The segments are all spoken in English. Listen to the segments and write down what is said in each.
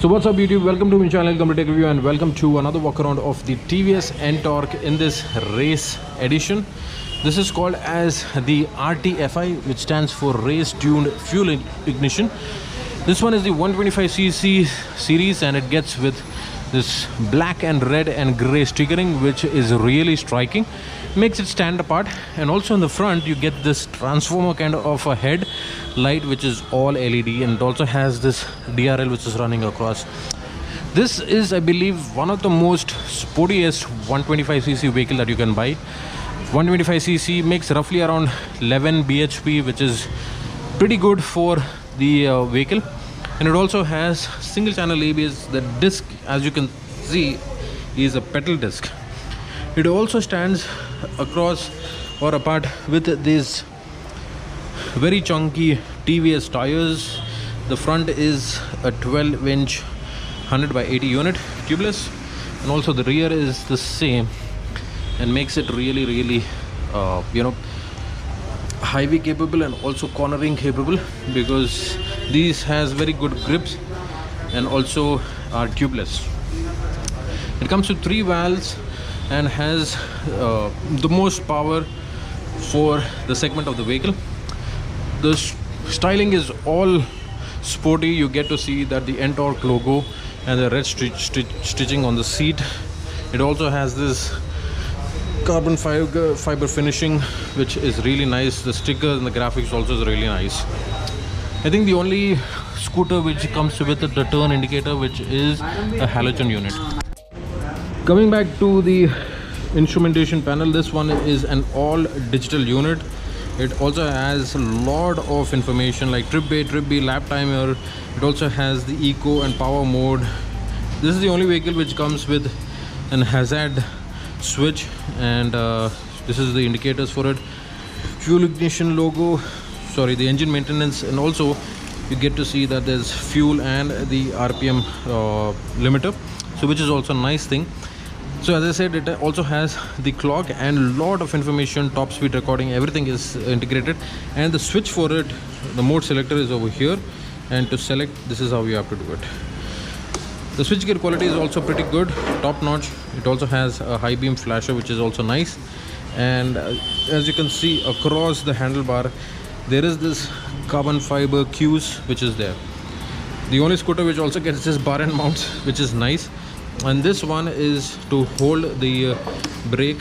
So what's up YouTube, welcome to my channel Complete Tech Review and welcome to another walk around of the TVS NTORQ in this race edition. This is called as the RTFI, which stands for Race Tuned Fuel Ignition. This one is the 125cc series and it gets with this black and red and grey stickering, which is really striking, makes it stand apart. And also in the front you get this transformer kind of a head light which is all LED, and it also has this DRL which is running across. This is, I believe, one of the most sportiest 125cc vehicle that you can buy. 125cc makes roughly around 11 bhp, which is pretty good for the vehicle. And it also has single channel ABS. The disc, as you can see, is a pedal disc. It also stands across or apart with these very chunky TVS tires. The front is a 12-inch 100/80 unit tubeless, and also the rear is the same, and makes it really highway capable and also cornering capable, because these has very good grips and also are tubeless. It comes with 3 valves and has the most power for the segment of the vehicle. The styling is all sporty. You get to see that the NTORQ logo and the red stitching on the seat. It also has this carbon fiber finishing, which is really nice. The sticker and the graphics also is really nice. I think the only scooter which comes with the turn indicator, which is a halogen unit. Coming back to the instrumentation panel, this one is an all digital unit. It also has a lot of information like trip A, trip B, lap timer. It also has the eco and power mode. This is the only vehicle which comes with an hazard switch, and this is the indicators for it. Fuel ignition logo, sorry, the engine maintenance, and also you get to see that there's fuel and the RPM limiter, so which is also a nice thing. So as I said, it also has the clock and lot of information, top speed recording, everything is integrated. And the switch for it, the mode selector, is over here, and to select, this is how you have to do it. The switchgear quality is also pretty good, top notch. It also has a high beam flasher, which is also nice. And as you can see across the handlebar, there is this carbon fiber cues which is there. The only scooter which also gets this bar and mounts, which is nice. And this one is to hold the brake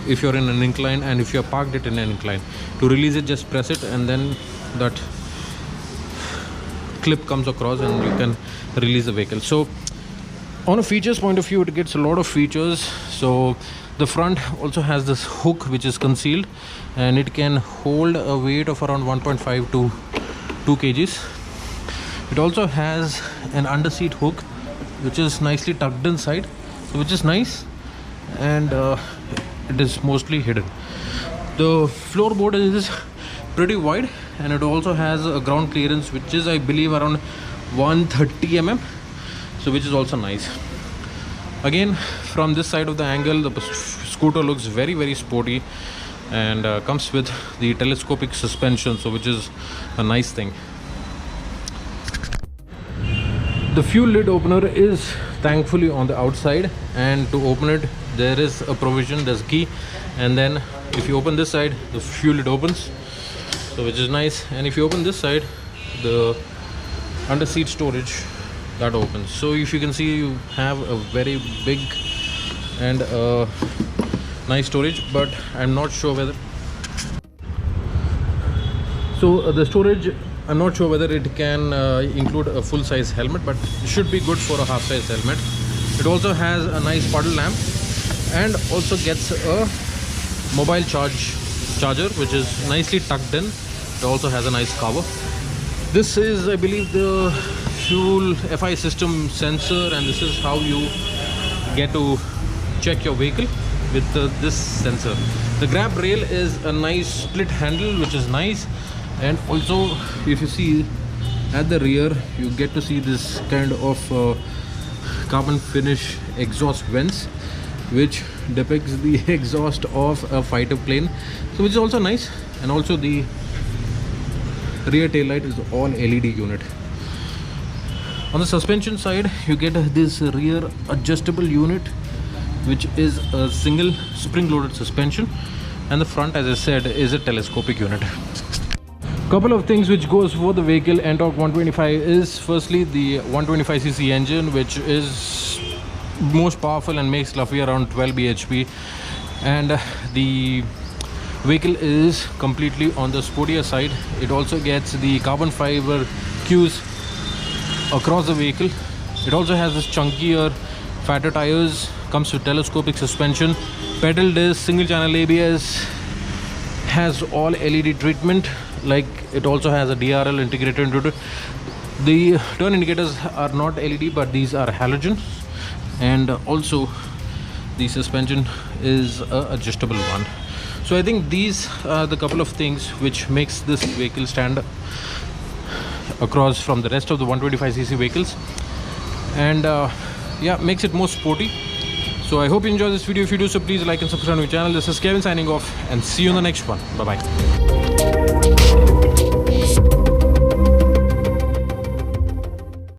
if you're in an incline, and if you're parked it in an incline. To release it, just press it, and then that clip comes across and you can release the vehicle. So on a features point of view, it gets a lot of features. So the front also has this hook which is concealed, and it can hold a weight of around 1.5 to 2 kgs. It also has an underseat hook which is nicely tucked inside, which is nice, and it is mostly hidden. The floorboard is pretty wide, and it also has a ground clearance which is, I believe, around 130 mm, so which is also nice. Again, from this side of the angle, the scooter looks very sporty, and comes with the telescopic suspension, so which is a nice thing. The fuel lid opener is thankfully on the outside, and to open it there is a provision, there's a key, and then if you open this side, the fuel lid opens, so which is nice. And if you open this side, the under seat storage, that opens. So if you can see, you have a very big and nice storage, but I'm not sure whether the storage, I'm not sure whether it can include a full-size helmet, but it should be good for a half-size helmet. It also has a nice puddle lamp, and also gets a mobile charger which is nicely tucked in. It also has a nice cover. This is, I believe, the fuel FI system sensor, and this is how you get to check your vehicle with this sensor. The grab rail is a nice split handle, which is nice. And also, if you see at the rear, you get to see this kind of carbon finish exhaust vents, which depicts the exhaust of a fighter plane, so which is also nice. And also the rear tail light is all LED unit. On the suspension side, you get this rear adjustable unit, which is a single spring-loaded suspension, and the front, as I said, is a telescopic unit. Couple of things which goes for the vehicle NTORQ 125 is firstly the 125cc engine, which is most powerful and makes roughly around 12 bhp, and the vehicle is completely on the sportier side. It also gets the carbon fiber cues across the vehicle. It also has this chunkier, fatter tires, comes with telescopic suspension, pedal disc, single channel ABS, has all LED treatment, like it also has a DRL integrated into it. The turn indicators are not LED, but these are halogen, and also the suspension is a adjustable one. So I think these are the couple of things which makes this vehicle stand across from the rest of the 125cc vehicles, and yeah, makes it more sporty. So I hope you enjoy this video. If you do so, please like and subscribe to my channel. This is Kevin signing off, and see you in the next one. Bye bye.